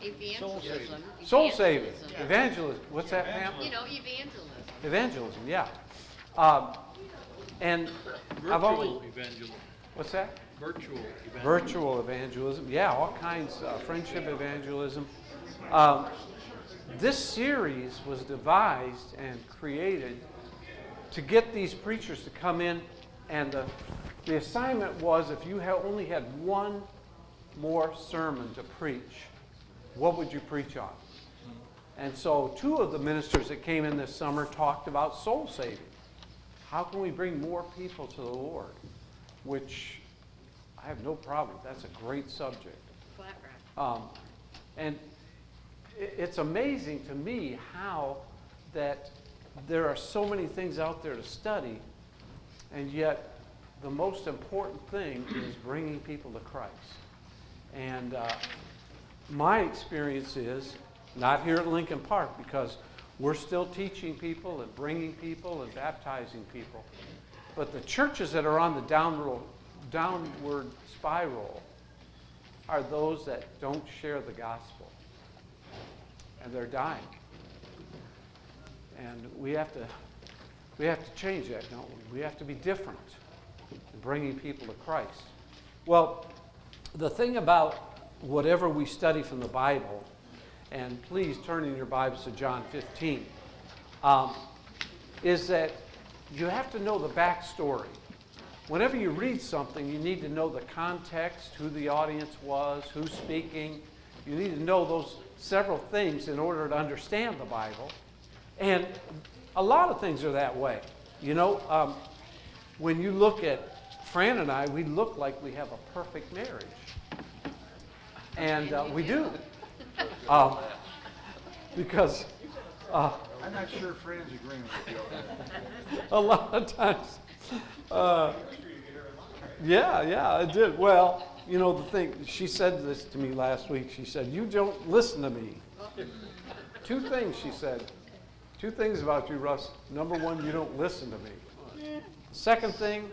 Evangelism. Soul saving. Evangelism. Evangelism. What's that, Pam? You know, evangelism. Evangelism, yeah. Um, and I've always... Virtual evangelism. What's that? Virtual evangelism. Virtual evangelism. Yeah, all kinds. Friendship evangelism. This series was devised and created to get these preachers to come in, and the assignment was, if you only had one more sermon to preach, what would you preach on? And so 2 of the ministers that came in this summer talked about soul saving. How can we bring more people to the Lord? Which I have no problem. That's a great subject. Flat rock. And it's amazing to me how that there are so many things out there to study, and yet the most important thing is bringing people to Christ. And my experience is, not here at Lincoln Park, because we're still teaching people and bringing people and baptizing people, but the churches that are on the downward spiral are those that don't share the gospel. And they're dying. And we have to change that, don't we? We have to be different in bringing people to Christ. Well, the thing about whatever we study from the Bible, and please turn in your Bibles to John 15, is that you have to know the backstory. Whenever you read something, you need to know the context, who the audience was, who's speaking. You need to know those several things in order to understand the Bible. And a lot of things are that way. You know, when you look at Fran and I, we look like we have a perfect marriage. And we do. Because I'm not sure Fran's agreeing with you. a lot of times, yeah, I did. Well, you know, the thing, she said this to me last week. She said, "You don't listen to me." 2 things she said. 2 things about you, Russ. Number 1, you don't listen to me. Second thing,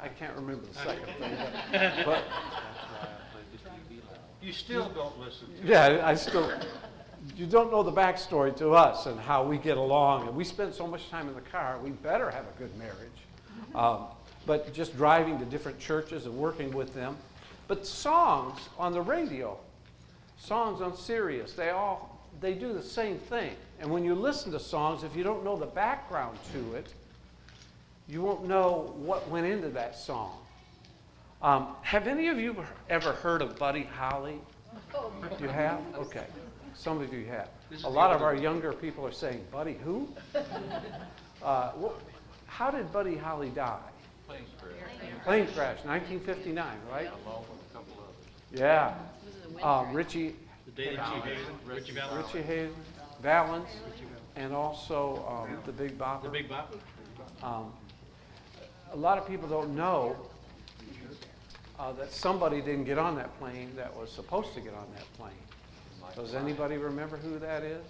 I can't remember the second thing, but You still don't listen. yeah, you don't know the backstory to us and how we get along. And we spend so much time in the car, we better have a good marriage. But just driving to different churches and working with them. But songs on the radio, songs on Sirius, they do the same thing. And when you listen to songs, if you don't know the background to it, you won't know what went into that song. Have any of you ever heard of Buddy Holly? You have? Okay. Some of you have. A lot of our younger people are saying, Buddy who? How did Buddy Holly die? Plane crash, 1959, right? Along with a couple others. Yeah. This is a wind Richie Richie Valens. Hayden, Valens, and also the Big Bopper. The Big Bop. A lot of people don't know that somebody didn't get on that plane that was supposed to get on that plane. Does anybody remember who that is?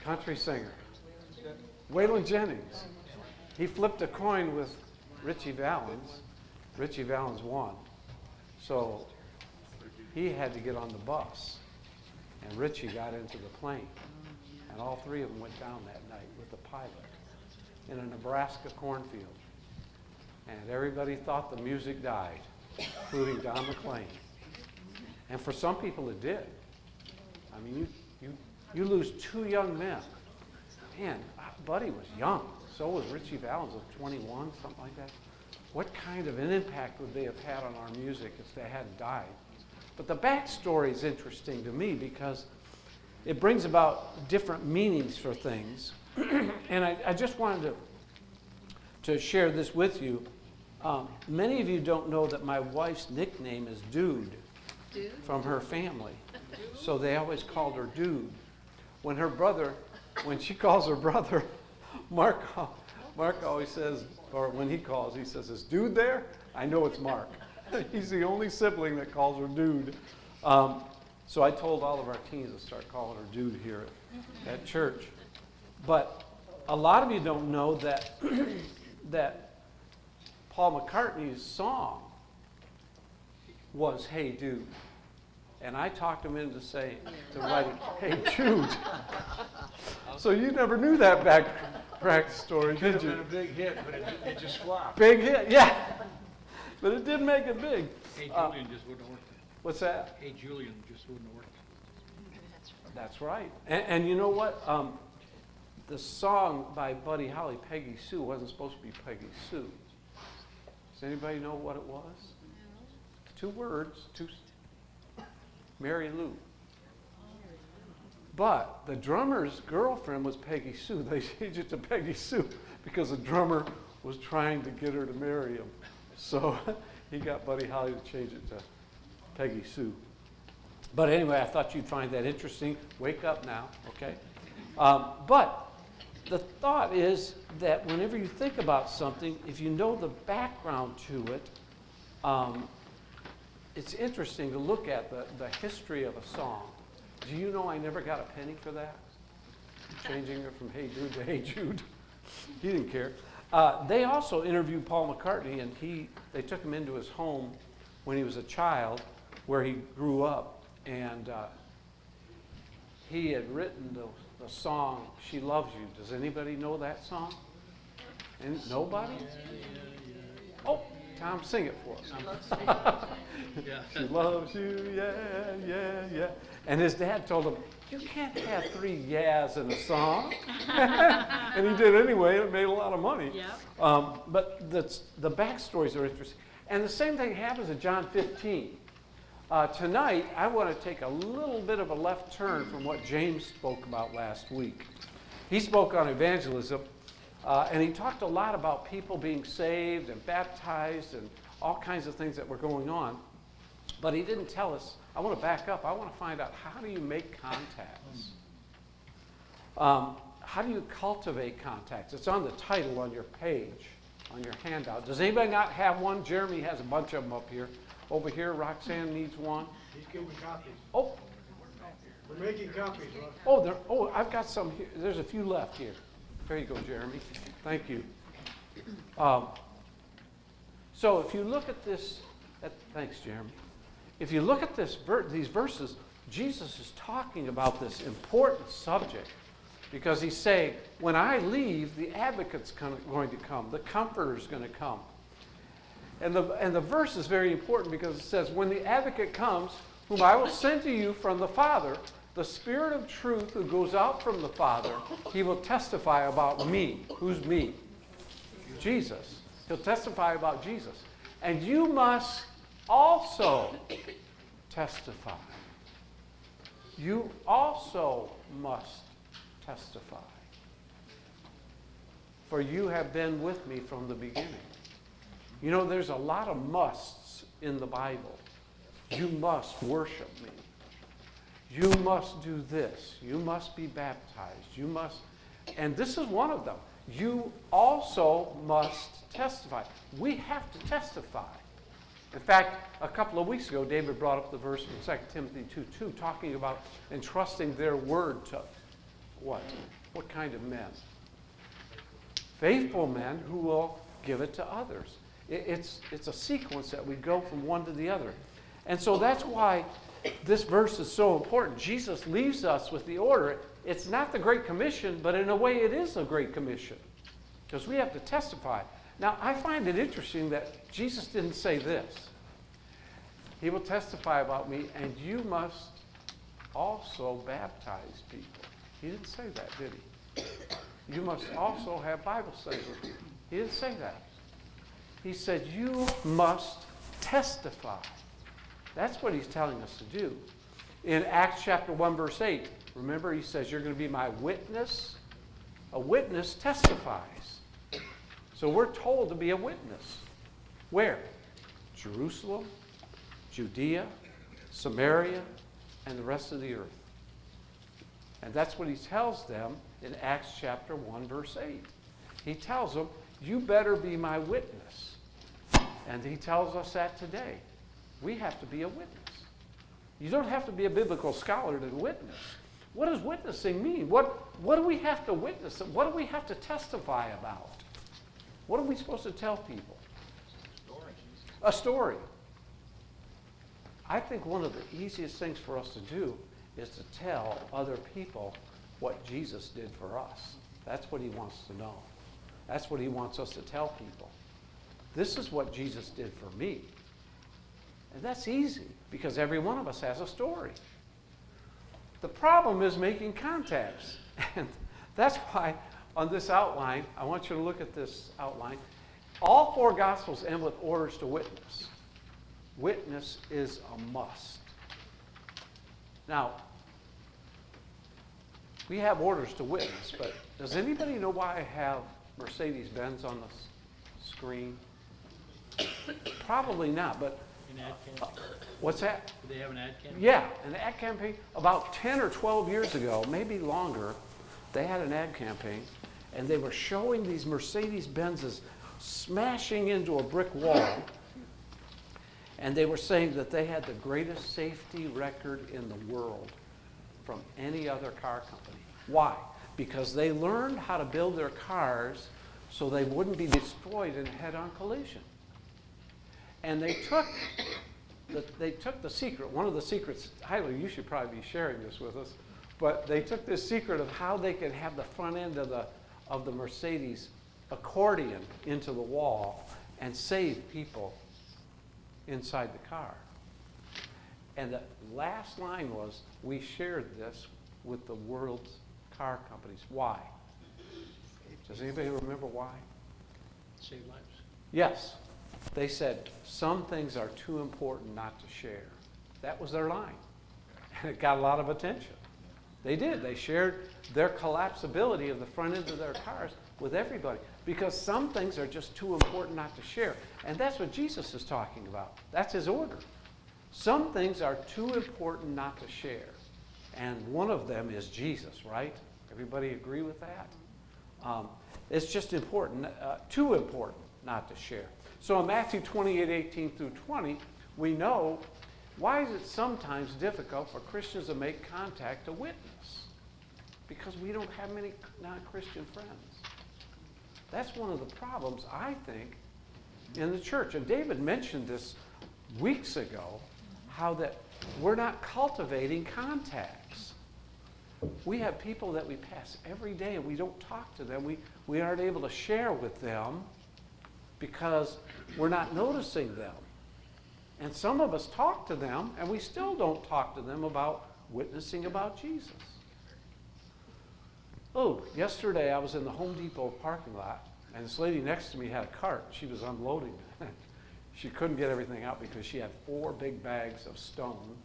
Country singer. Waylon Jennings. He flipped a coin with Richie Valens. Richie Valens won. So he had to get on the bus. And Richie got into the plane. And all 3 of them went down that night with the pilot in a Nebraska cornfield. And everybody thought the music died, including Don McLean. And for some people it did. I mean, you lose 2 young men. Man, Buddy was young. So was Richie Valens of 21, something like that. What kind of an impact would they have had on our music if they hadn't died? But the backstory is interesting to me because it brings about different meanings for things. And I just wanted to share this with you. Many of you don't know that my wife's nickname is Dude. Dude? From her family. So they always called her Dude. When she calls her brother, Mark always says, or when he calls, he says, "Is Dude there?" I know it's Mark. He's the only sibling that calls her Dude. So I told all of our teens to start calling her Dude here at church. But a lot of you don't know that that Paul McCartney's song was Hey Dude. And I talked him into to writing Hey Jude. So you never knew that practice story, Could did have been you? a big hit, but it just flopped. Big hit, yeah. But it did make it big. Hey, Julian just wouldn't have worked. What's that? Hey, Julian just wouldn't have worked. That's right. And you know what? The song by Buddy Holly, Peggy Sue, wasn't supposed to be Peggy Sue. Does anybody know what it was? 2 words, Mary Lou. But the drummer's girlfriend was Peggy Sue. They changed it to Peggy Sue because the drummer was trying to get her to marry him. So he got Buddy Holly to change it to Peggy Sue. But anyway, I thought you'd find that interesting. Wake up now, okay? But the thought is that whenever you think about something, if you know the background to it, it's interesting to look at the history of a song. Do you know I never got a penny for that? Changing it from Hey Dude to Hey Jude. He didn't care. They also interviewed Paul McCartney, and they took him into his home when he was a child, where he grew up, and he had written the song "She Loves You." Does anybody know that song? And nobody? Oh, Tom, sing it for us. Yeah. She loves you, yeah, yeah, yeah. And his dad told him, "You can't have 3 yeahs in a song." And he did anyway, and it made a lot of money. Yep. But the backstories are interesting. And the same thing happens in John 15. Tonight, I want to take a little bit of a left turn from what James spoke about last week. He spoke on evangelism, and he talked a lot about people being saved and baptized and all kinds of things that were going on. But he didn't tell us. I want to back up. I want to find out, how do you make contacts? How do you cultivate contacts? It's on the title on your page, on your handout. Does anybody not have one? Jeremy has a bunch of them up here. Over here, Roxanne needs one. He's giving copies. Oh, We're making copies, Russ. I've got some here. There's a few left here. There you go, Jeremy. Thank you. So if you look at this, thanks, Jeremy. If you look at these verses, Jesus is talking about this important subject, because he's saying, when I leave, the advocate's going to come, the comforter's going to come. And the verse is very important because it says, when the advocate comes, whom I will send to you from the Father, the Spirit of truth who goes out from the Father, he will testify about me. Who's me? Jesus. He'll testify about Jesus. And you must also testify. You also must testify. For you have been with me from the beginning. You know, there's a lot of musts in the Bible. You must worship me. You must do this. You must be baptized. You must, and this is one of them. You also must testify. We have to testify. In fact, a couple of weeks ago, David brought up the verse from 2 Timothy 2:2, talking about entrusting their word to what? What kind of men? Faithful men who will give it to others. It's a sequence that we go from one to the other. And so that's why this verse is so important. Jesus leaves us with the order. It's not the Great Commission, but in a way it is a Great Commission, because we have to testify. Now, I find it interesting that Jesus didn't say this. He will testify about me, and you must also baptize people. He didn't say that, did he? You must also have Bible studies with me. He didn't say that. He said, you must testify. That's what he's telling us to do. In Acts chapter 1, verse 8, remember he says, you're going to be my witness. A witness testifies. So we're told to be a witness. Where? Jerusalem, Judea, Samaria, and the rest of the earth. And that's what he tells them in Acts chapter 1, verse 8. He tells them, you better be my witness. And he tells us that today. We have to be a witness. You don't have to be a biblical scholar to witness. What does witnessing mean? What do we have to witness? What do we have to testify about? What are we supposed to tell people? A story. I think one of the easiest things for us to do is to tell other people what Jesus did for us. That's what he wants to know. That's what he wants us to tell people. This is what Jesus did for me. And that's easy because every one of us has a story. The problem is making contacts. And that's why on this outline, I want you to look at this outline. All 4 Gospels end with orders to witness. Witness is a must. Now, we have orders to witness, but does anybody know why I have Mercedes-Benz on the screen? Probably not, but An ad campaign? what's that? Do they have an ad campaign? Yeah, an ad campaign. About 10 or 12 years ago, maybe longer, they had an ad campaign, and they were showing these Mercedes-Benzes smashing into a brick wall, and they were saying that they had the greatest safety record in the world from any other car company. Why? Because they learned how to build their cars so they wouldn't be destroyed in a head-on collision. And they took the secret, one of the secrets, Hyler, you should probably be sharing this with us, but they took this secret of how they could have the front end of the Mercedes accordion into the wall and save people inside the car. And the last line was, we shared this with the world's car companies. Why? Does anybody remember why? Save lives. Yes. They said, some things are too important not to share. That was their line. And it got a lot of attention. They did. They shared their collapsibility of the front end of their cars with everybody because some things are just too important not to share. And that's what Jesus is talking about. That's his order. Some things are too important not to share. And one of them is Jesus, right? Everybody agree with that? It's just important, too important not to share. So in Matthew 28:18 through 20, we know why is it sometimes difficult for Christians to make contact to witness? Because we don't have many non-Christian friends. That's one of the problems, I think, in the church. And David mentioned this weeks ago, how that we're not cultivating contacts. We have people that we pass every day and we don't talk to them. We aren't able to share with them because we're not noticing them. And some of us talk to them and we still don't talk to them about witnessing about Jesus. Oh, yesterday I was in the Home Depot parking lot and this lady next to me had a cart. She was unloading it. She couldn't get everything out because she had 4 big bags of stone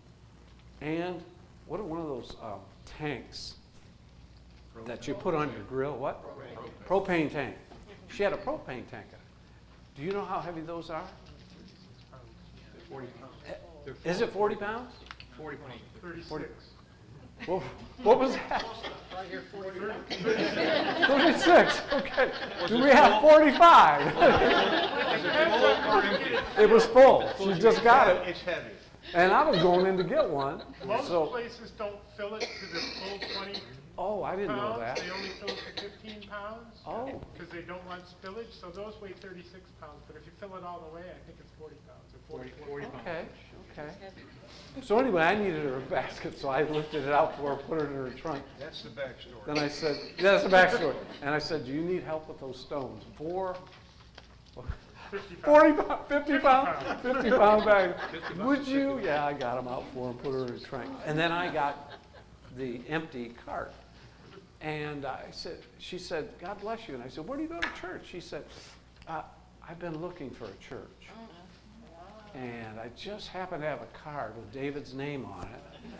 and what are one of those tanks that you put on your grill? What? Propane tank. She had a propane tank. Do you know how heavy those are? 40 pounds. Is it 40 pounds? 40 pounds. 36. Well, what was that? Right here, 43. 36. Okay. Do we have 45? It was full. She just got it. It's heavy. And I was going in to get one. Most So, places don't fill it to the full 20 oh, I didn't know pounds. that. They only fill it to 15 pounds. Oh. Because they don't want spillage, so those weigh 36 pounds. But if you fill it all the way, I think it's 40 pounds or 40 44 pounds. Okay. So anyway, I needed her basket, so I lifted it out for her, put it in her trunk. That's the backstory. Then I said, yeah, that's the backstory. And I said, do you need help with those stones? 50 pounds. 40 pound, 50 pound, 50 pound bag. 50 bucks Would is you? 50 Yeah, I got them out for her and put her in her trunk. And then I got the empty cart. And she said, God bless you. And I said, where do you go to church? She said, I've been looking for a church. And I just happen to have a card with David's name on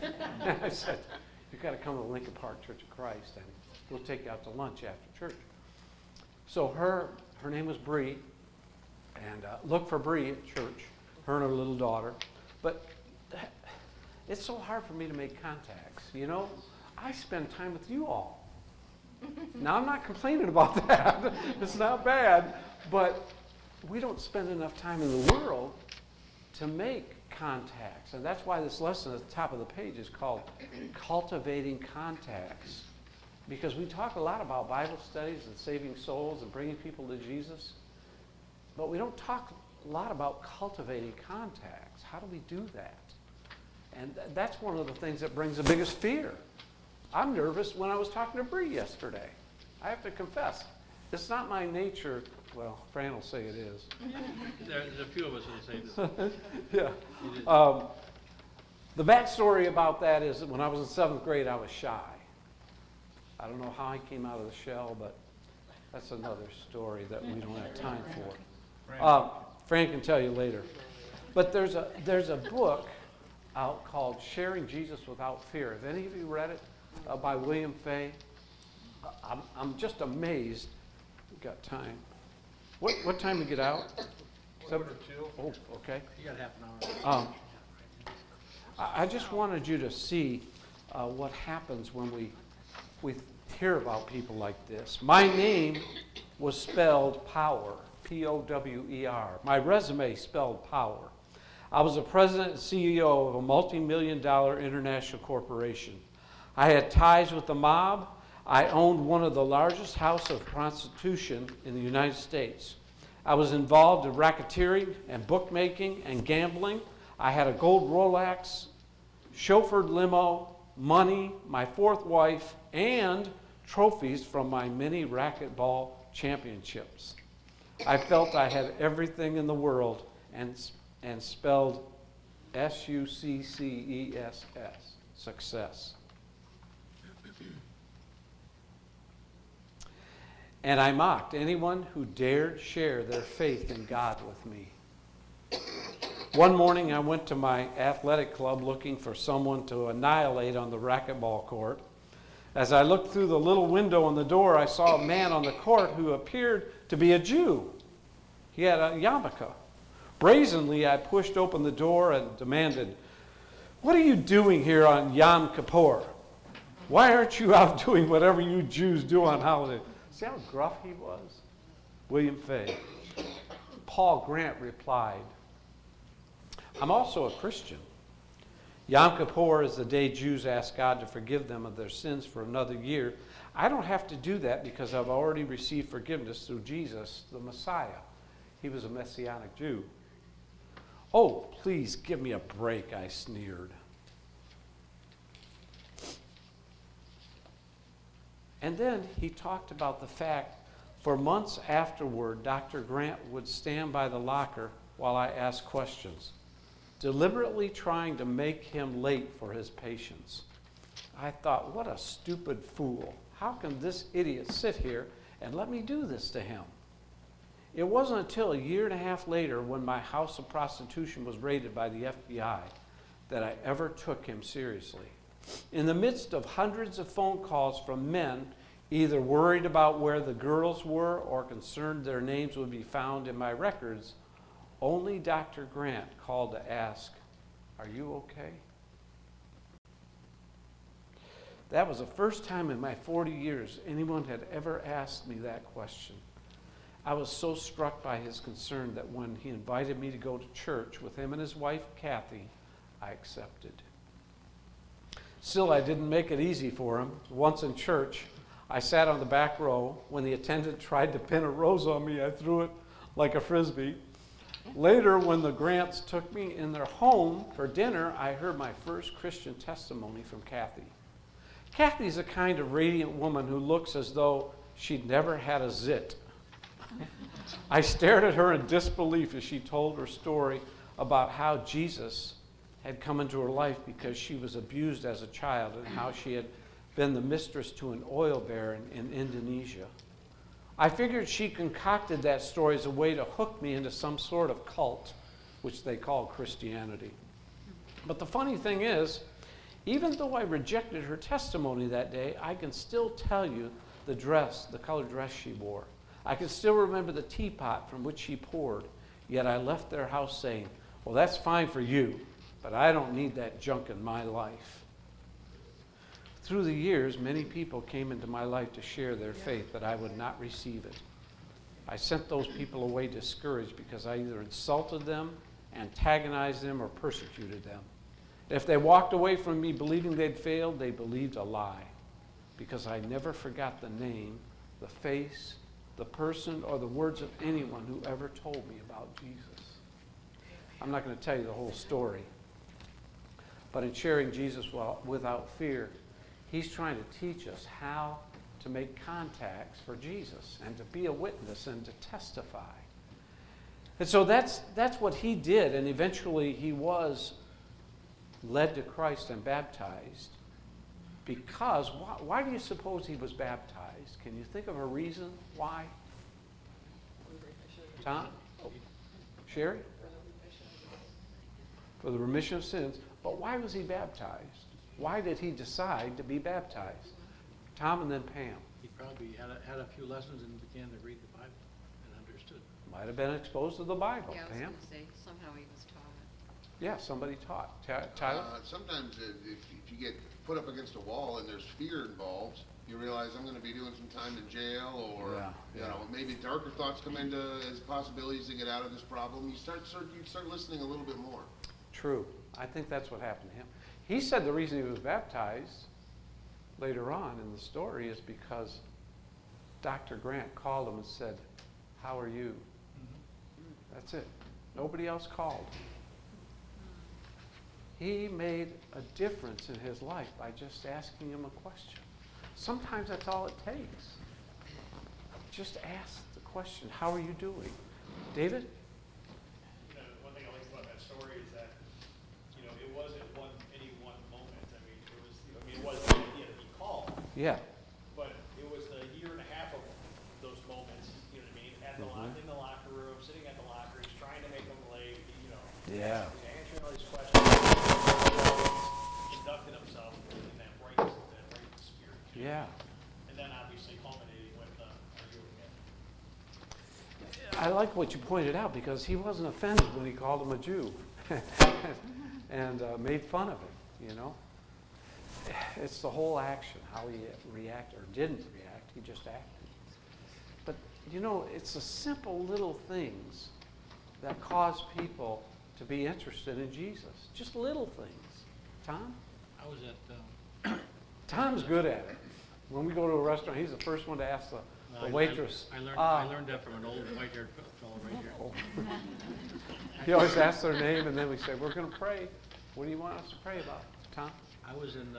it. And I said, you've got to come to Lincoln Park Church of Christ, and we'll take you out to lunch after church. So her name was Bree, and look for Bree at church, her and her little daughter. But it's so hard for me to make contacts, you know? I spend time with you all. Now, I'm not complaining about that. It's not bad. But we don't spend enough time in the world to make contacts. And that's why this lesson at the top of the page is called Cultivating Contacts. Because we talk a lot about Bible studies and saving souls and bringing people to Jesus. But we don't talk a lot about cultivating contacts. How do we do that? And that's one of the things that brings the biggest fear. I'm nervous when I was talking to Bree yesterday. I have to confess, it's not my nature. Well, Fran will say it is. There's a few of us who say this. Yeah. It is. The backstory about that is that when I was in 7th grade, I was shy. I don't know how I came out of the shell, but that's another story that we don't have time for. Fran can tell you later. But there's a book out called Sharing Jesus Without Fear. Have any of you read it? By William Fay. I'm just amazed. We've got time. What time to get out? 2. Oh, okay. You got half an hour. I just wanted you to see what happens when we hear about people like this. My name was spelled Power, P-O-W-E-R. My resume spelled Power. I was the president and CEO of a multi-million-dollar international corporation. I had ties with the mob. I owned one of the largest houses of prostitution in the United States. I was involved in racketeering and bookmaking and gambling. I had a gold Rolex, chauffeured limo, money, my 4th wife, and trophies from my many racquetball championships. I felt I had everything in the world and spelled S-U-C-C-E-S-S, success. And I mocked anyone who dared share their faith in God with me. One morning I went to my athletic club looking for someone to annihilate on the racquetball court. As I looked through the little window on the door, I saw a man on the court who appeared to be a Jew. He had a yarmulke. Brazenly, I pushed open the door and demanded, "What are you doing here on Yom Kippur? Why aren't you out doing whatever you Jews do on holiday?" See how gruff he was? William Fay. Paul Grant replied, "I'm also a Christian. Yom Kippur is the day Jews ask God to forgive them of their sins for another year. I don't have to do that because I've already received forgiveness through Jesus, the Messiah." He was a Messianic Jew. "Oh, please give me a break," I sneered. And then he talked about the fact for months afterward, Dr. Grant would stand by the locker while I asked questions, deliberately trying to make him late for his patients. I thought, what a stupid fool. How can this idiot sit here and let me do this to him? It wasn't until a year and a half later, when my house of prostitution was raided by the FBI, that I ever took him seriously. In the midst of hundreds of phone calls from men, either worried about where the girls were or concerned their names would be found in my records, only Dr. Grant called to ask, "Are you okay?" That was the first time in my 40 years anyone had ever asked me that question. I was so struck by his concern that when he invited me to go to church with him and his wife, Kathy, I accepted. Still, I didn't make it easy for him. Once in church, I sat on the back row. When the attendant tried to pin a rose on me, I threw it like a frisbee. Later, when the Grants took me in their home for dinner, I heard my first Christian testimony from Kathy. Kathy's a kind of radiant woman who looks as though she'd never had a zit. I stared at her in disbelief as she told her story about how Jesus had come into her life because she was abused as a child and how she had been the mistress to an oil baron in Indonesia. I figured she concocted that story as a way to hook me into some sort of cult, which they call Christianity. But the funny thing is, even though I rejected her testimony that day, I can still tell you the dress, the colored dress she wore. I can still remember the teapot from which she poured, yet I left their house saying, "Well, that's fine for you, but I don't need that junk in my life." Through the years, many people came into my life to share their faith, but I would not receive it. I sent those people away discouraged because I either insulted them, antagonized them, or persecuted them. If they walked away from me believing they'd failed, they believed a lie, because I never forgot the name, the face, the person, or the words of anyone who ever told me about Jesus. I'm not going to tell you the whole story. But in sharing Jesus without fear, he's trying to teach us how to make contacts for Jesus and to be a witness and to testify. And so that's what he did, and eventually he was led to Christ and baptized. Because, why do you suppose he was baptized? Can you think of a reason why? Tom? Oh. Sherry? For the remission of sins. But why was he baptized? Why did he decide to be baptized? Tom and then Pam. He probably had a few lessons and began to read the Bible and understood. Might have been exposed to the Bible. Yeah, I was Pam? going to say, somehow he was taught. Yeah, somebody taught. Tyler? Sometimes if you get put up against a wall and there's fear involved, you realize I'm going to be doing some time in jail, or you know, maybe darker thoughts come into as possibilities to get out of this problem. You start listening a little bit more. True. I think that's what happened to him. He said the reason he was baptized later on in the story is because Dr. Grant called him and said, "How are you?" That's it. Nobody else called. He made a difference in his life by just asking him a question. Sometimes that's all it takes. Just ask the question, "How are you doing?" David? You know, one thing I like about that story is that, you know, it wasn't any one moment. I mean, it was the idea that he called, Yeah. but it was the year and a half of those moments, you know what I mean, at the in the locker room, sitting at the locker, he's trying to make them late, you know. Yeah. He's answering all these questions, conducting himself in that right spirit. Yeah. And then obviously culminating with, are you again? I like what you pointed out, because he wasn't offended when he called him a Jew and made fun of him, you know. It's the whole action, how he reacted or didn't react. He just acted. But, you know, it's the simple little things that cause people to be interested in Jesus. Just little things. Tom? I was at, Tom's good at it. When we go to a restaurant, he's the first one to ask the waitress. I learned that from an old white-haired fellow right here. Oh. He always asks their name, and then we say, "We're going to pray. What do you want us to pray about?" Tom? I was in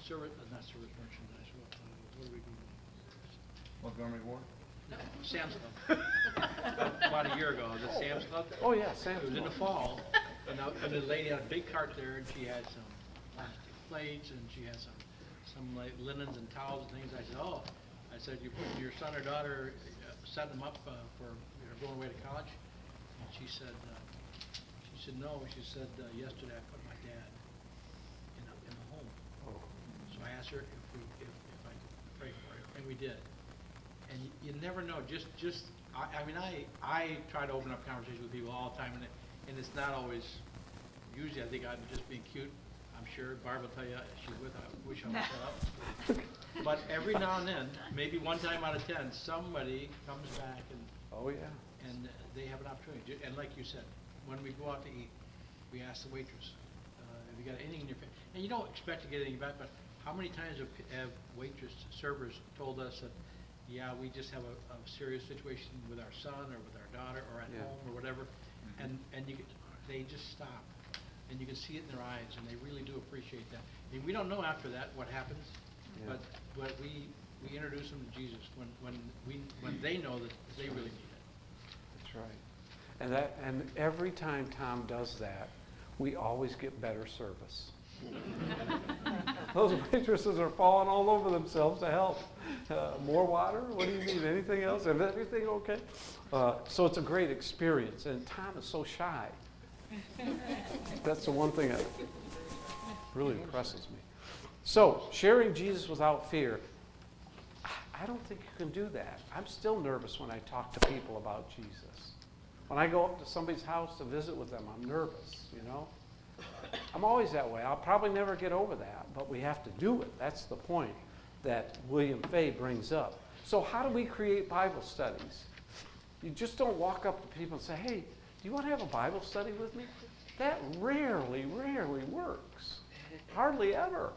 service, not service merchandise, what are we doing? Montgomery Ward? No, Sam's Club. About a year ago, I was at Sam's Club. Oh, yeah, Sam's It was in the Club. fall, and the lady had a big cart there, and she had some plastic plates, and she had some like linens and towels and things. I said, "Oh," I said, "You put your son or daughter, set them up for going away to college?" And she said, "No." She said, "Yesterday I put my dad in a home." Oh. So I asked her if I could pray for her, and we did. And you never know. I try to open up conversations with people all the time, and it's not always. Usually, I think I'm just being cute. I'm sure Barb will tell you she's with. I wish I would shut up. But every now and then, maybe one time out of 10, somebody comes back Oh, yeah. and they have an opportunity. And like you said, when we go out to eat, we ask the waitress, "Have you got anything in your face?" And you don't expect to get anything back, but how many times have waitress servers told us that, "Yeah, we just have a serious situation with our son or with our daughter or at home or whatever," and they just stop, and you can see it in their eyes, and they really do appreciate that. I mean, we don't know after that what happens, but we introduce them to Jesus when they know that they really need it. That's right. And every time Tom does that, we always get better service. Those waitresses are falling all over themselves to help. More water? What do you need? Anything else? Is everything okay? So it's a great experience. And Tom is so shy. That's the one thing that really impresses me. So, sharing Jesus without fear. I don't think you can do that. I'm still nervous when I talk to people about Jesus. When I go up to somebody's house to visit with them, I'm nervous, you know? I'm always that way. I'll probably never get over that, but we have to do it. That's the point that William Fay brings up. So how do we create Bible studies? You just don't walk up to people and say, "Hey, do you want to have a Bible study with me?" That rarely works. Hardly ever.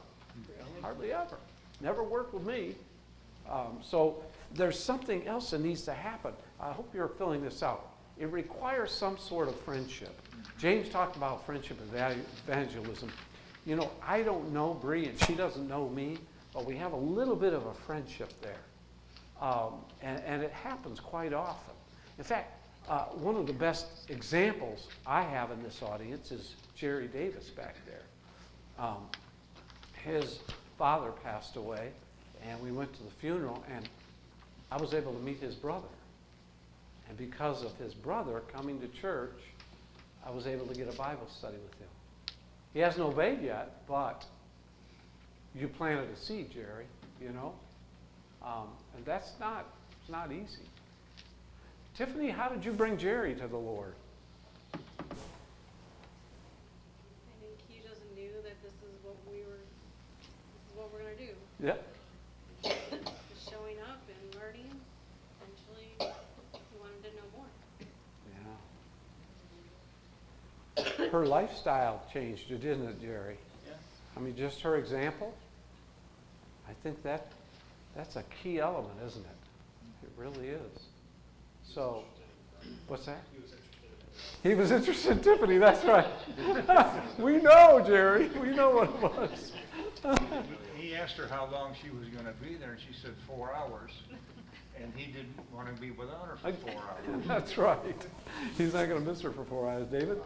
Hardly ever. Never worked with me. So there's something else that needs to happen. I hope you're filling this out. it requires some sort of friendship. James talked about friendship evangelism. You know, I don't know Bree and she doesn't know me, but we have a little bit of a friendship there. And it happens quite often. In fact, one of the best examples I have in this audience is Jerry Davis back there. His father passed away, and we went to the funeral, and I was able to meet his brother. And because of his brother coming to church, I was able to get a Bible study with him. He hasn't obeyed yet, but you planted a seed, Jerry, you know? And that's it's not easy. Tiffany, how did you bring Jerry to the Lord? I think he just knew that this is what we're gonna do. Yeah. Just showing up and learning. Eventually, he wanted to know more. Yeah. Her lifestyle changed, didn't it, Jerry? Yeah. I mean, just her example. I think that's a key element, isn't it? It really is. So, what's that? He was interested in Tiffany, that's right. We know, Jerry. We know what it was. He asked her how long she was gonna be there, and she said 4 hours. And he didn't wanna be without her for 4 hours. That's right. He's not going to miss her for 4 hours. David?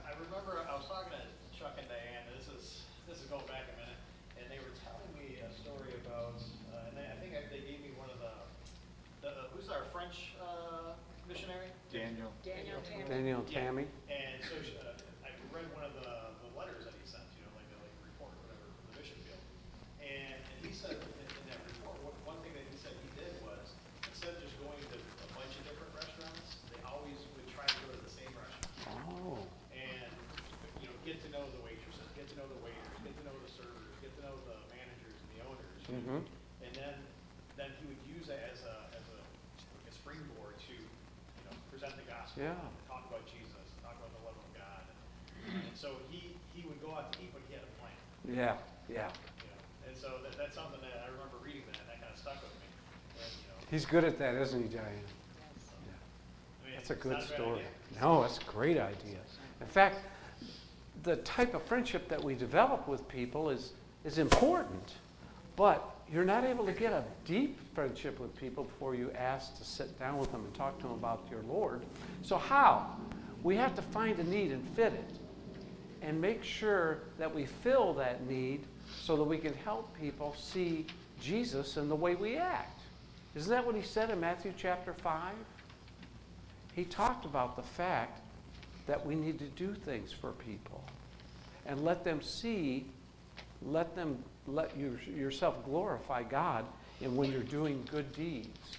I remember I was talking to Chuck and Diane, and this is going back a minute, and they were telling me a story about, and I think they gave me one of who's our French missionary? Daniel. Daniel Tammy. Daniel and Yeah. Tammy? And so I read one of the letters that he sent, you know, like a report or whatever from the mission field. And he said in that report, one thing that he said he did was, instead of just going to a bunch of different restaurants, they always would try to go to the same restaurant. Oh. And, you know, get to know the waitresses, get to know the waiters, get to know the servers, get to know the managers and the owners. Mm-hmm. And then he would use that as a springboard to, you know, present the gospel. Yeah. Talk about Jesus, talk about the love of God. And so he would go out to eat, but he had a plan. Yeah, yeah. You know? And so that's something that I remember reading that kind of stuck with me. And, you know, He's good at that, isn't he, Diane? I mean, That's a it's good not bad story. idea. No, that's a great idea. In fact, the type of friendship that we develop with people is important, but you're not able to get a deep friendship with people before you ask to sit down with them and talk to them about your Lord. So how? We have to find a need and fit it, and make sure that we fill that need so that we can help people see Jesus in the way we act. Isn't that what he said in Matthew chapter 5? He talked about the fact that we need to do things for people and let them see, let yourself glorify God in when you're doing good deeds.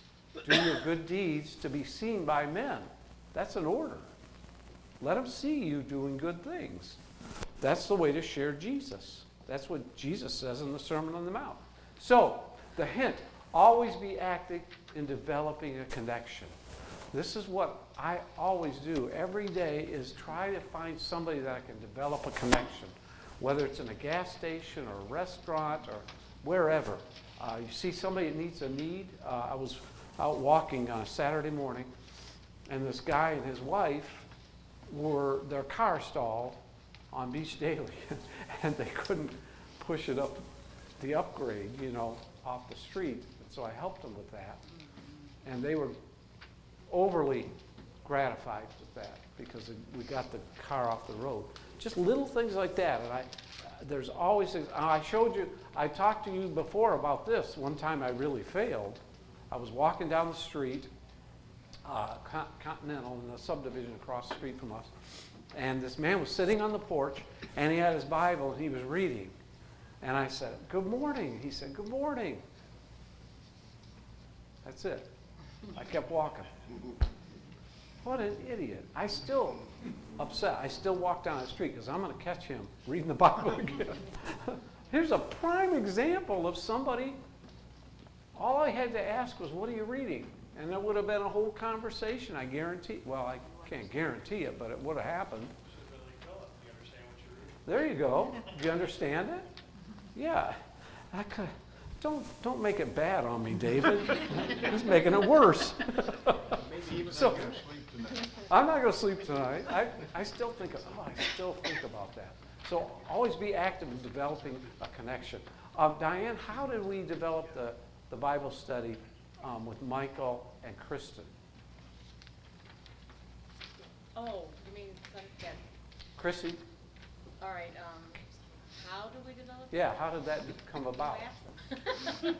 Do your good deeds to be seen by men. That's an order. Let them see you doing good things. That's the way to share Jesus. That's what Jesus says in the Sermon on the Mount. So, the hint, always be active in developing a connection. This is what I always do every day, is try to find somebody that I can develop a connection, whether it's in a gas station or a restaurant or wherever. You see somebody that needs a need. I was out walking on a Saturday morning, and this guy and his wife their car stalled on Beach Daily, and they couldn't push it up the upgrade, off the street. So I helped them with that, and they were overly gratified with that because we got the car off the road. Just little things like that, and there's always things. I talked to you before about this. One time I really failed. I was walking down the street, Continental, in the subdivision across the street from us, and this man was sitting on the porch, and he had his Bible, and he was reading. And I said, "Good morning." He said, "Good morning." That's it. I kept walking. What an idiot. I still upset. I still walk down the street because I'm going to catch him reading the Bible again. Here's a prime example of somebody, all I had to ask was, "What are you reading?" And that would have been a whole conversation, I guarantee. Well, I can't guarantee it, but it would have happened. There you go. Do you understand it? Yeah. Don't make it bad on me, David. He's making it worse. Maybe even So- I can sleep tonight. I'm not going to sleep tonight. I still think about that. So always be active in developing a connection. Diane, how did we develop the Bible study with Michael and Kristen? Oh, you mean, yeah, Chrissy? all right, how do we develop? Yeah, how did that come about? You ask them.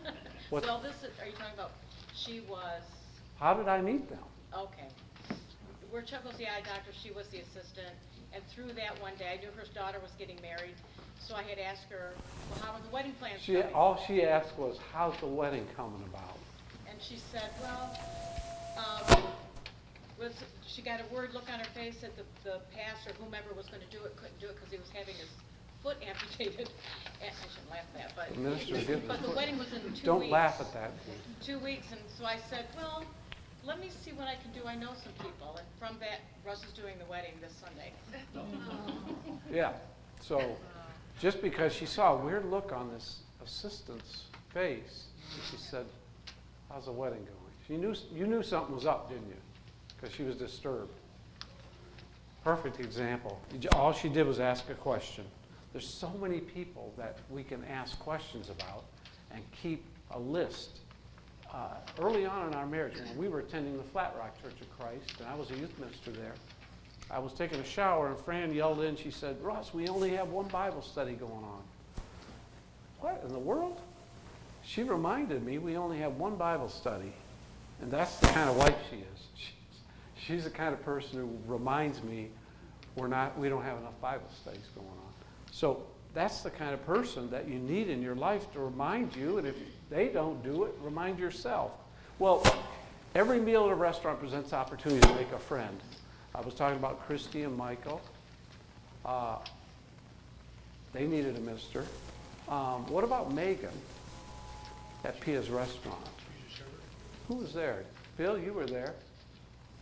What- Well, are you talking about, she was, How did I meet them? okay. We're Chuckles the eye doctor, she was the assistant, and through that one day, I knew her daughter was getting married, so I had asked her, well, how are the wedding plans coming? All she asked was, how's the wedding coming about? And she said, well, she got a word look on her face that the pastor, whomever was gonna do it, couldn't do it because he was having his foot amputated. I shouldn't laugh at that, but. The minister was getting But his the foot- wedding was in 2 weeks. Don't laugh at that. 2 weeks, and so I said, well, let me see what I can do, I know some people, and from that, Russ is doing the wedding this Sunday. Yeah, so just because she saw a weird look on this assistant's face, she said, how's the wedding going? You knew something was up, didn't you? Because she was disturbed. Perfect example. All she did was ask a question. There's so many people that we can ask questions about and keep a list. Early on in our marriage, when we were attending the Flat Rock Church of Christ, and I was a youth minister there, I was taking a shower, and Fran yelled in, she said, Russ, we only have one Bible study going on. What in the world? She reminded me we only have one Bible study, and that's the kind of wife she is. She's the kind of person who reminds me we don't have enough Bible studies going on. So that's the kind of person that you need in your life to remind you, and if they don't do it, remind yourself. Well, every meal at a restaurant presents opportunity to make a friend. I was talking about Christy and Michael. They needed a minister. What about Megan at Pia's restaurant? Who was there? Bill, you were there.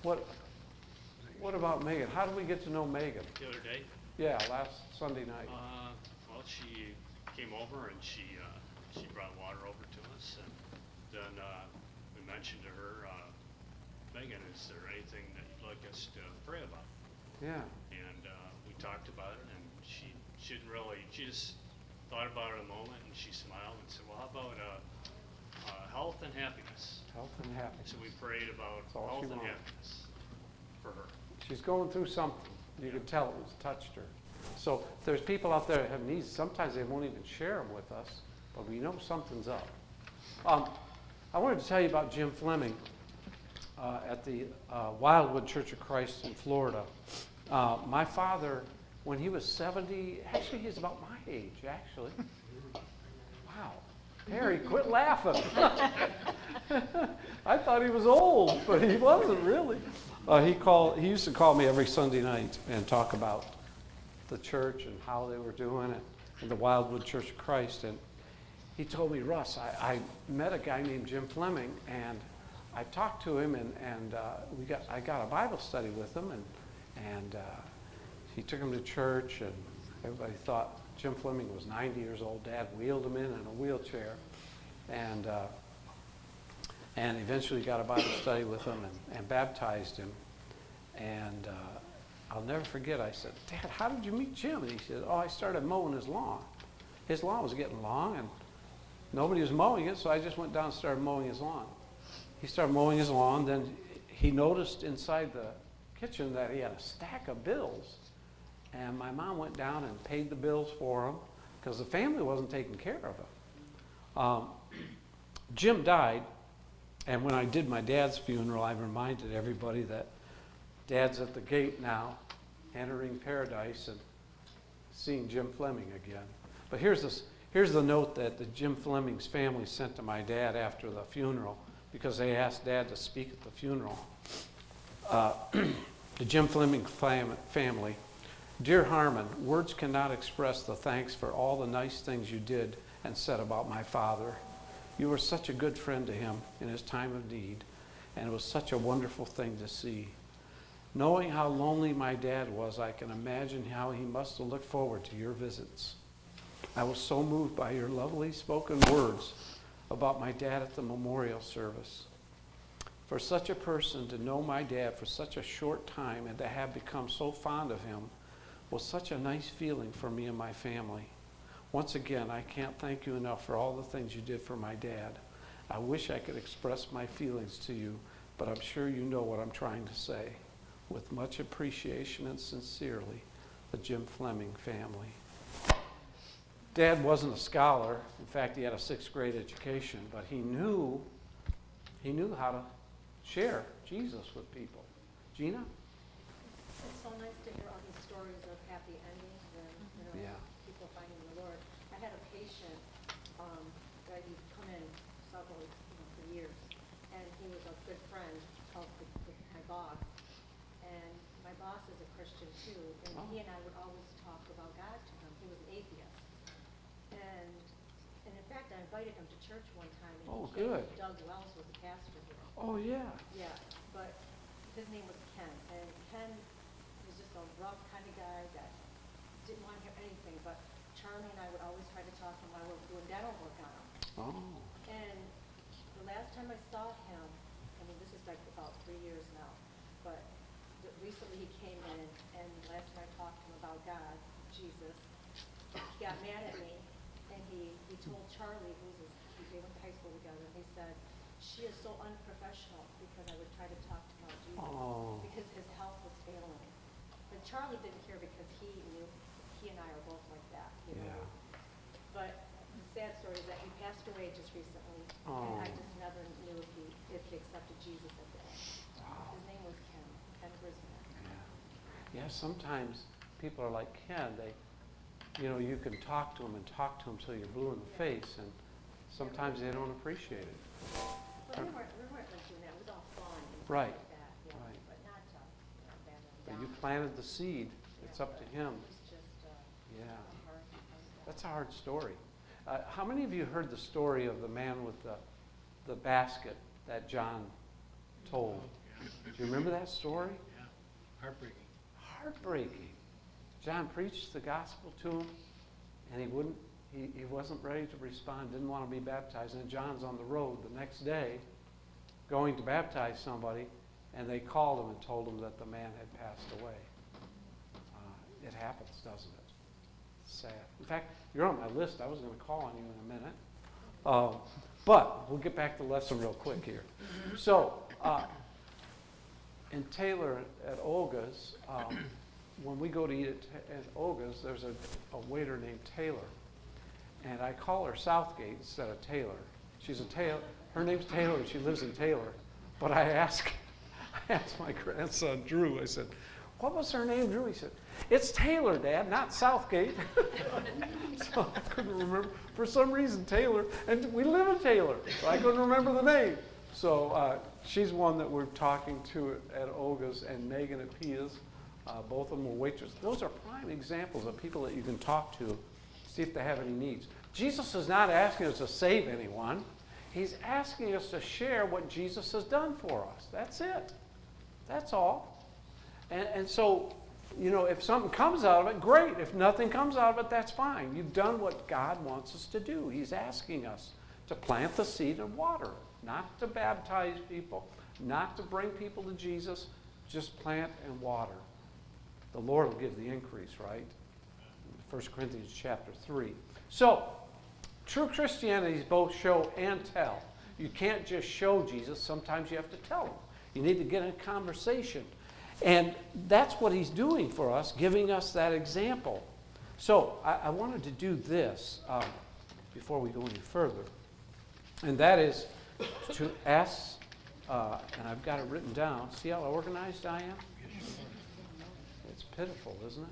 What about Megan? How did we get to know Megan? The other day, Yeah, last Sunday night. well, she came over and she brought water over to us, and then we mentioned to her, Megan, is there anything that you'd like us to pray about? Yeah. And we talked about it, and she just thought about it a moment, and she smiled and said, well, how about health and happiness? Health and happiness. So we prayed about That's all health she and wanted. happiness for her. She's going through something. You could tell it was touched her. So there's people out there that have needs. Sometimes they won't even share them with us, but we know something's up. I wanted to tell you about Jim Fleming at the Wildwood Church of Christ in Florida. My father, when he was 70, actually he's about my age, actually. Wow. Harry, quit laughing. I thought he was old, but he wasn't really. He used to call me every Sunday night and talk about the church and how they were doing it, and the Wildwood Church of Christ. And he told me, Russ, I met a guy named Jim Fleming, and I talked to him, and I got a Bible study with him, and he took him to church, and everybody thought Jim Fleming was 90 years old. Dad wheeled him in a wheelchair, and eventually got a Bible study with him and baptized him. And I'll never forget, I said, Dad, how did you meet Jim? And he said, oh, I started mowing his lawn. His lawn was getting long, and nobody was mowing it, so I just went down and started mowing his lawn. He started mowing his lawn, then he noticed inside the kitchen that he had a stack of bills. And my mom went down and paid the bills for him because the family wasn't taking care of him. Jim died, and when I did my dad's funeral, I reminded everybody that Dad's at the gate now, entering paradise and seeing Jim Fleming again. But here's the note that the Jim Fleming's family sent to my dad after the funeral, because they asked Dad to speak at the funeral. The Jim Fleming family, Dear Harmon, words cannot express the thanks for all the nice things you did and said about my father. You were such a good friend to him in his time of need, and it was such a wonderful thing to see. Knowing how lonely my dad was, I can imagine how he must have looked forward to your visits. I was so moved by your lovely spoken words about my dad at the memorial service. For such a person to know my dad for such a short time and to have become so fond of him was such a nice feeling for me and my family. Once again, I can't thank you enough for all the things you did for my dad. I wish I could express my feelings to you, but I'm sure you know what I'm trying to say. With much appreciation and sincerely, the Jim Fleming family. Dad wasn't a scholar. In fact, he had a 6th grade education, but he knew how to share Jesus with people. Gina? It's so nice to hear all these stories of happy endings and, Yeah. people finding the Lord. I had a patient, that he'd come in several, for years, and he was a good friend of my boss. And my boss is a Christian too, and he and I would always talk about God to him. He was an atheist. And in fact, I invited him to church one time, and Oh, he came. good. Doug Wells was the pastor here. Oh, yeah. Yeah, but his name was Ken, and Ken was just a rough kind of guy that didn't want to hear anything, but Charlie and I would always try to talk him while we were doing dental work on him. Oh. And the last time I saw him, I mean, this is like about 3 years now, but recently he came in, and last time I talked to him about God, Jesus, he got mad at me, and he told Charlie, they went to high school together, and he said, she is so unprofessional because I would try to talk to him about Jesus, Oh. because his health was failing. But Charlie didn't care because he knew, he and I are both like that, Yeah. But the sad story is that he passed away just recently, Oh. and I just never knew if he accepted Jesus at the end. His name was Ken Brisbane. Yeah. Yeah, sometimes people are like Ken. You can talk to them and talk to them till you're blue in the face, and sometimes they don't appreciate it. But we weren't like doing that, it was all fun and stuff Right. like that, Right. but not bad. But you planted the seed. It's up to him. It's just, Yeah. hard. That's a hard story. How many of you heard the story of the man with the basket that John told? Do you remember that story? Yeah, heartbreaking. Heartbreaking. John preached the gospel to him, and he wasn't ready to respond, didn't want to be baptized. And John's on the road the next day going to baptize somebody, and they called him and told him that the man had passed away. It happens, doesn't it? Sad. In fact, you're on my list. I was going to call on you in a minute. But we'll get back to the lesson real quick here. So, in Taylor at Olga's, when we go to eat at Olga's, there's a waiter named Taylor. And I call her Southgate instead of Taylor. She's a Taylor. Her name's Taylor, and she lives in Taylor. But I asked my grandson, Drew, I said, what was her name, Drew? He said, it's Taylor, Dad, not Southgate. So I couldn't remember. For some reason, Taylor, and we live in Taylor, so I couldn't remember the name. So she's one that we're talking to at Olga's, and Megan at Pia's. Both of them were waitresses. Those are prime examples of people that you can talk to, see if they have any needs. Jesus is not asking us to save anyone. He's asking us to share what Jesus has done for us. That's it. That's all. And so, if something comes out of it, great. If nothing comes out of it, that's fine. You've done what God wants us to do. He's asking us to plant the seed and water it, not to baptize people, not to bring people to Jesus, just plant and water. The Lord will give the increase, right? 1 Corinthians chapter 3. So, true Christianity is both show and tell. You can't just show Jesus. Sometimes you have to tell him. You need to get in conversation. And that's what he's doing for us, giving us that example. So I wanted to do this before we go any further. And that is to ask, and I've got it written down. See how organized I am? It's pitiful, isn't it?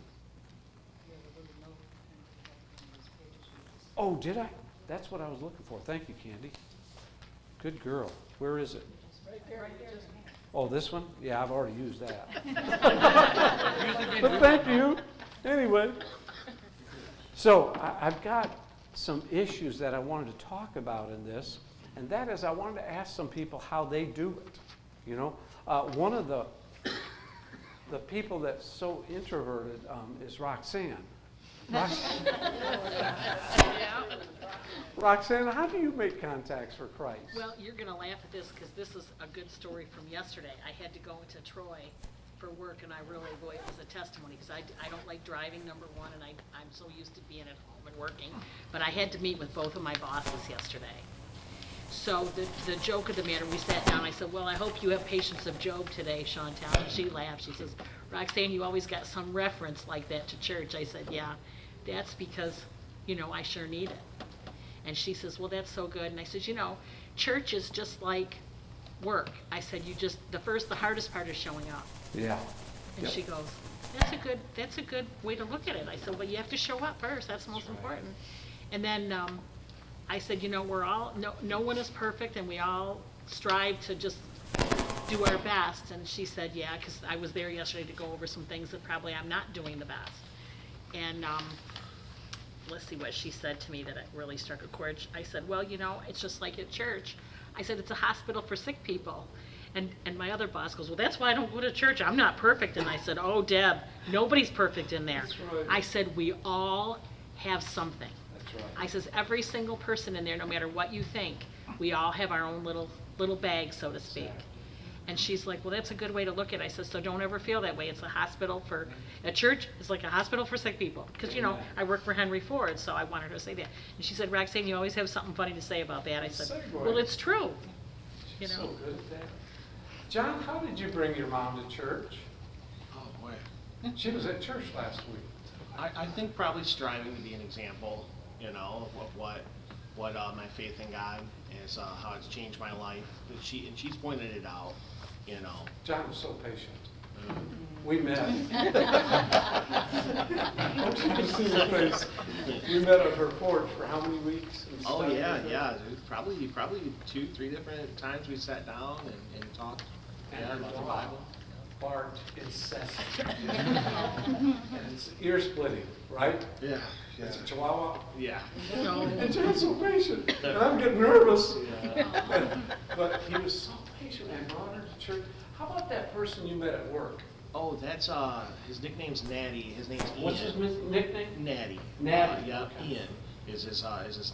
Oh, did I? That's what I was looking for. Thank you, Candy. Good girl. Where is it? Oh, this one? Yeah, I've already used that. But thank you. Anyway. So I've got some issues that I wanted to talk about in this, and that is I wanted to ask some people how they do it. One of the people that's so introverted is Roxanne. Roxanne, how do you make contacts for Christ? Well, you're going to laugh at this because this is a good story from yesterday. I had to go into Troy for work, and I really, boy, it was a testimony because I don't like driving, number one, and I'm so used to being at home and working. But I had to meet with both of my bosses yesterday. So the joke of the matter, we sat down, I said, well, I hope you have patience of Job today, Chantal. And she laughed. She says, Roxanne, you always got some reference like that to church. I said, yeah, that's because, I sure need it. And she says, well, that's so good. And I said, church is just like work. I said, the hardest part is showing up. Yeah. And Yep. she goes, that's a good way to look at it. I said, well, you have to show up first. That's most important. And then I said, we're all, no one is perfect, and we all strive to just do our best. And she said, yeah, because I was there yesterday to go over some things that probably I'm not doing the best. And let's see what she said to me that really struck a chord. I said, well, it's just like at church. I said, it's a hospital for sick people. And my other boss goes, well, that's why I don't go to church. I'm not perfect. And I said, oh, Deb, nobody's perfect in there. That's right. I said, we all have something. That's right. I says, every single person in there, no matter what you think, we all have our own little bag, so to speak. Exactly. And she's like, well, that's a good way to look at it. I said, so don't ever feel that way. It's a hospital a church is like a hospital for sick people. Because, Amen. I work for Henry Ford, so I wanted her to say that. And she said, Roxanne, you always have something funny to say about that. I said, Segue. well, it's true. She's so good at that. John, how did you bring your mom to church? Oh, boy. She was at church last week. I think probably striving to be an example, of what my faith in God is, how it's changed my life. And she's pointed it out, John was so patient. We met. Hope you can see your face. We met on her porch for how many weeks? and Oh, studied yeah, with her? yeah. Probably 2-3 different times we sat down and talked And about her the dog Bible. barked incessantly. And it's ear splitting, right? Yeah. It's a chihuahua. Yeah. And John's so patient, and I'm getting nervous. Yeah. But he was so patient and brought her to church. How about that person you met at work? Oh, that's, his nickname's Natty. His name's Ian. What's his nickname? Natty. Natty, Yeah, okay. Ian is his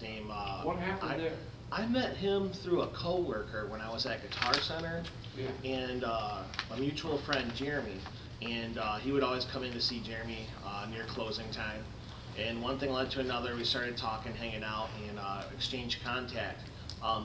name. What happened there? I met him through a coworker when I was at Guitar Center, Yeah. and a mutual friend, Jeremy, and he would always come in to see Jeremy near closing time. And one thing led to another. We started talking, hanging out, and exchanged contact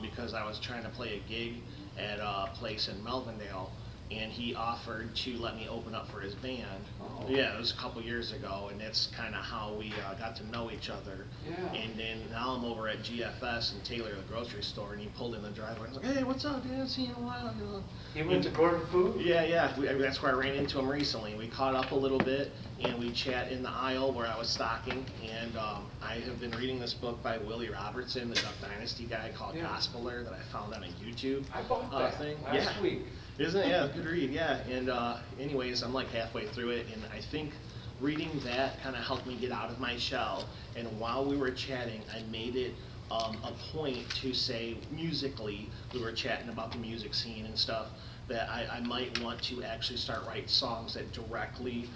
because I was trying to play a gig at a place in Melvindale, and he offered to let me open up for his band. Oh. Yeah, it was a couple years ago, and that's kind of how we got to know each other. Yeah. And then now I'm over at GFS in Taylor, the grocery store, and he pulled in the driveway. I was like, "Hey, what's up, dude? I haven't seen you in a while." He went to Gordon Food? Yeah. That's where I ran into him recently. We caught up a little bit, and we chat in the aisle where I was stocking. And I have been reading this book by Willie Robertson, the Duck Dynasty guy, called Yeah. Gospeler, that I found on a YouTube I bought that thing. last week. Isn't it? Yeah, good read, yeah. And anyways, I'm like halfway through it, and I think reading that kind of helped me get out of my shell. And while we were chatting, I made it a point to say musically, we were chatting about the music scene and stuff, that I might want to actually start writing songs that directly,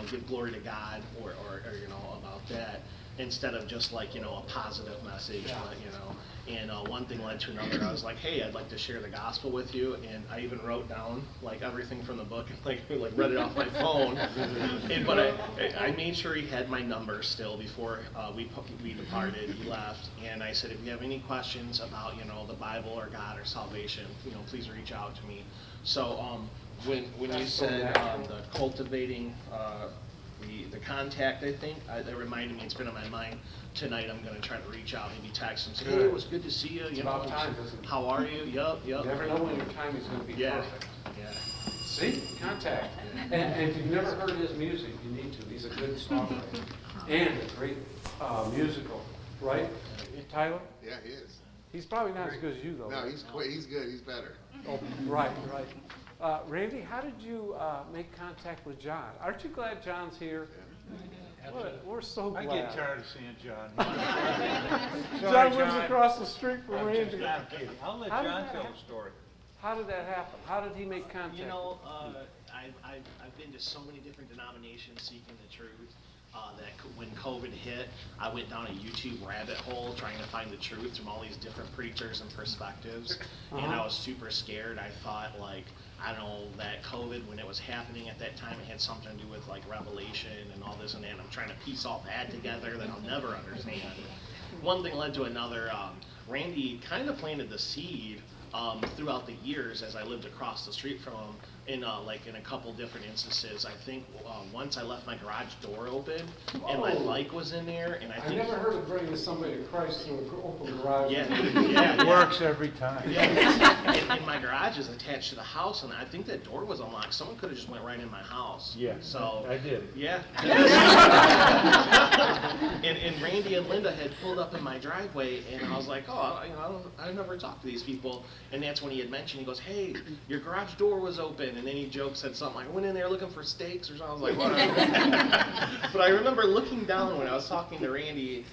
give glory to God or about that, instead of just like, a positive message, Yeah. And one thing led to another. I was like, hey, I'd like to share the gospel with you, and I even wrote down like everything from the book and like read it off my phone. But I made sure he had my number still before we departed. He left, and I said, if you have any questions about the Bible or God or salvation, please reach out to me. So when you That's so said natural. the cultivating the contact, I think that reminded me. It's been on my mind. Tonight I'm going to try to reach out, maybe text him, say, hey, it was good to see you. It's about time, isn't it? How are you? Yup. You never know when your timing's going to be Yeah. perfect. Yeah. See, contact. And if you've never heard his music, you need to. He's a good songwriter and a great musical, right, Tyler? Yeah, he is. He's probably not as good as you, though. No, right? he's good. He's better. Oh, right. Randy, how did you make contact with John? Aren't you glad John's here? We're so I glad. get tired of seeing John. John lives across the street from I'm Randy. kidding. I'll let How did John that tell happen? the story. How did that happen? How did he make contact? I've been to so many different denominations seeking the truth. when COVID hit, I went down a YouTube rabbit hole trying to find the truth from all these different preachers and perspectives, and I was super scared. I thought, like, I don't know, that COVID, when it was happening at that time, it had something to do with like Revelation and all this and that. And I'm trying to piece all that together that I'll never understand. One thing led to another. Randy kind of planted the seed throughout the years as I lived across the street from him in a couple different instances. I think once I left my garage door open and my bike was in there, and I think never heard of bringing somebody to Christ through an open garage. It works every time. and my garage is attached to the house, and I think that door was unlocked. Someone could have just went right in my house. Yeah, so I did. Yeah. and Randy and Linda had pulled up in my driveway, and I was like, oh, I never talked to these people. And that's when he had mentioned, he goes, hey, your garage door was open. And then he said something like, I went in there looking for steaks or something. I was like, whatever. But I remember looking down when I was talking to Randy,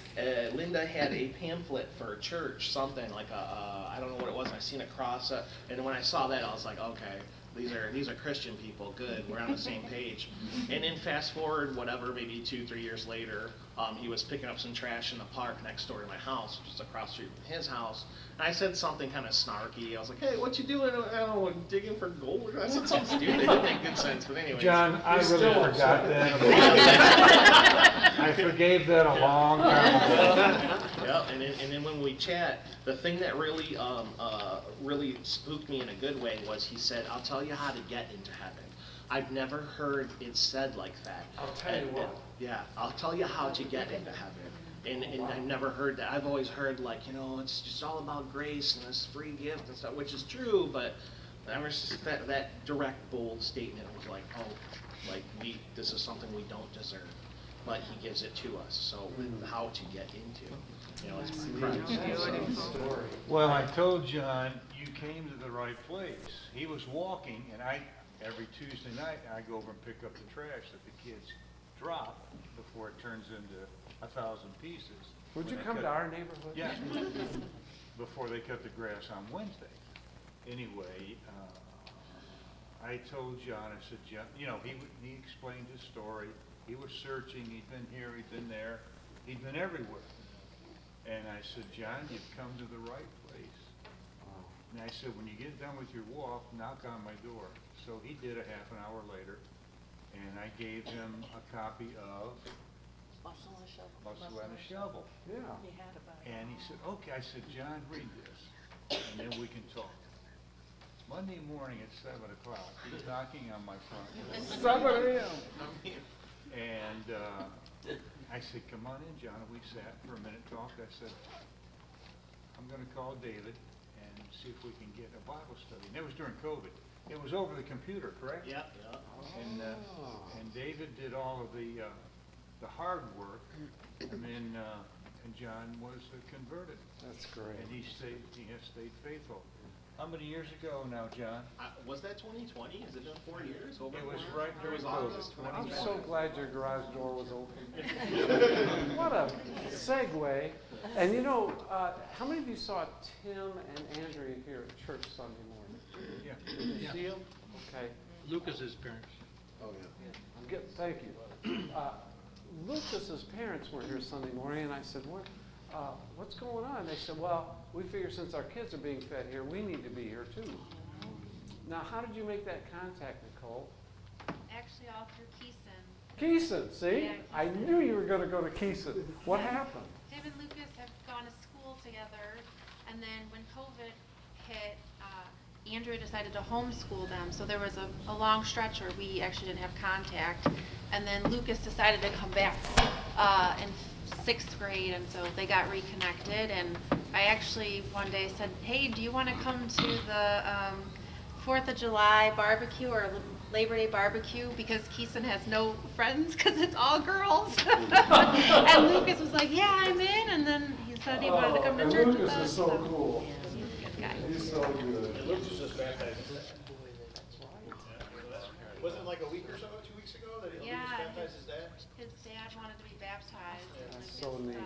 Linda had a pamphlet for church, something like I don't know what it was. I seen a cross. And when I saw that, I was like, okay. These are Christian people. Good, we're on the same page. And then fast forward, whatever, maybe 2-3 years later, he was picking up some trash in the park next door to my house, just across the street from his house. And I said something kind of snarky. I was like, "Hey, what you doing? I don't know, digging for gold." I said something stupid. It didn't make good sense, but anyway. John, I really forgot that. I forgave that a long time ago. Yeah, and then when we chat, the thing that really really spooked me in a good way was he said, "I'll tell you how to get into heaven." I've never heard it said like that. I'll tell you what. Yeah, I'll tell you how to get into heaven. And I've never heard that. I've always heard, like, it's just all about grace and this free gift and stuff, which is true, but never that direct, bold statement was like, this is something we don't deserve, but he gives it to us. So how to get into, it's Story. Well, I told John, you came to the right place. He was walking, and every Tuesday night, I go over and pick up the trash that the kids drop before it turns into 1,000 pieces. Would you come to our neighborhood? Yeah. Before they cut the grass on Wednesday. Anyway, I told John, I said, John, he explained his story. He was searching. He'd been here, he'd been there, he'd been everywhere. And I said, John, you've come to the right place. And I said, when you get done with your walk, knock on my door. So he did a half an hour later, and I gave him a copy of Bustle and a Shovel. Yeah. And he said, okay. I said, John, read this, and then we can talk. Monday morning at 7 o'clock, he's knocking on my front door. 7 a.m. And I said, come on in, John. And we sat for a minute, talked. I said, I'm going to call David and see if we can get a Bible study. And it was during COVID. It was over the computer, correct? Yeah. And David did all of the hard work, and then and John was converted. That's great. And he has stayed faithful. How many years ago now, John? Was that 2020? Has it been 4 years? Over It was 4? right during It was COVID. August I'm 2020. so glad your garage door was open. What a segue. And how many of you saw Tim and Andrea here at church Sunday morning? Yeah. Did you see them? Okay. Lucas's parents. Oh, yeah. Thank you. Lucas's parents were here Sunday morning, and I said, what's going on? They said, well, we figure since our kids are being fed here, we need to be here too. Now, how did you make that contact, Nicole? Actually, all through Keeson. Keeson, see? Yeah, I knew you were going to go to Keeson. What happened? Him and Lucas have gone to school together, and then when COVID hit, Andrea decided to homeschool them, so there was a long stretch where we actually didn't have contact, and then Lucas decided to come back in 6th grade, and so they got reconnected, and I actually one day said, hey, do you want to come to the 4th of July barbecue or Labor Day barbecue, because Keeson has no friends because it's all girls. And Lucas was like, yeah, I'm in, and then he said he wanted to come to and church with Lucas us. is so cool. Yeah, he's a good guy. He's so good. Lucas was just baptized. Wasn't it like a week or so, 2 weeks ago, that he Yeah, was baptized his dad? His dad wanted to be baptized in That's the, so neat. in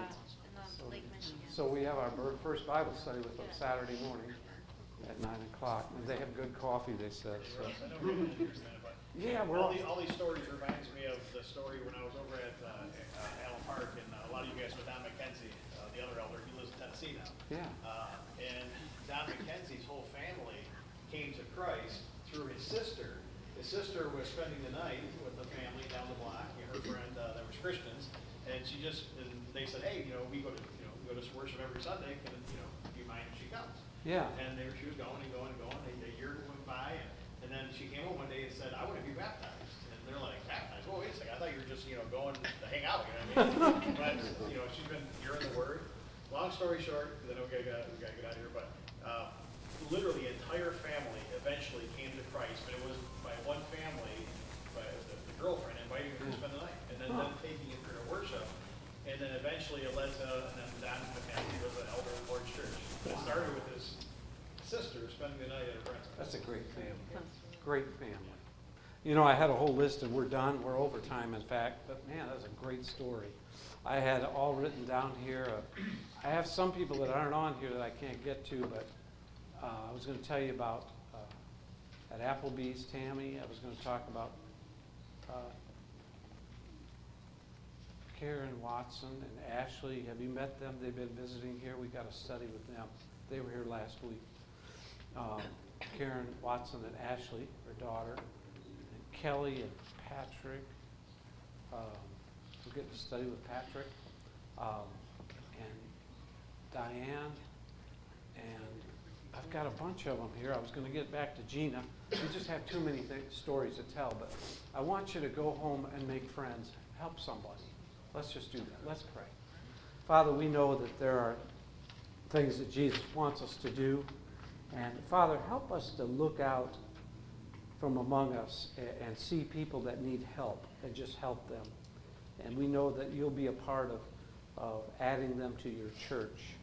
the Lake Michigan. So we have our first Bible study with them Saturday morning at 9 o'clock. And they have good coffee, they said. So. Yeah, we're all these stories reminds me of the story when I was over at Tennessee now. Yeah. And Don McKenzie's whole family came to Christ through his sister. His sister was spending the night with the family down the block, her friend that was Christians, and they said, hey, we go to worship every Sunday, do you mind if she comes? Yeah. And she was going and going and going, a year went by, and then she came home one day and said, I want to be baptized. And they're like, baptized? Well, wait a second, I thought you were just, going to hang out, you know what I mean? But, she's been hearing the word. Long story short, because I know we gotta get out of here, but literally the entire family eventually came to Christ, but it was by one family, by the girlfriend inviting her to spend the night, and then them taking her to worship, and then eventually it led to, and then Don McKenzie was an elder in Lord's Church. But it started with his sister spending the night at her friend's. That's a great family. Great family. I had a whole list, and we're done. We're over time, in fact. But man, that's a great story. I had it all written down here. I have some people that aren't on here that I can't get to, but I was going to tell you about at Applebee's, Tammy. I was going to talk about Karen Watson and Ashley. Have you met them? They've been visiting here. We got a study with them. They were here last week. Karen Watson and Ashley, her daughter, and Kelly and Patrick. We're getting to study with Patrick, and Diane, and I've got a bunch of them here. I was going to get back to Gina. We just have too many stories to tell, but I want you to go home and make friends. Help somebody. Let's just do that. Let's pray. Father, we know that there are things that Jesus wants us to do, and Father, help us to look out from among us and see people that need help and just help them. And we know that you'll be a part of adding them to your church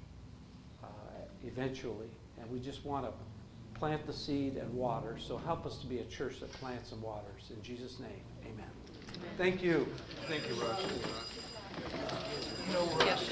eventually. And we just want to plant the seed and water. So help us to be a church that plants and waters. In Jesus' name, amen. Thank you. Thank you, Russ. Yes.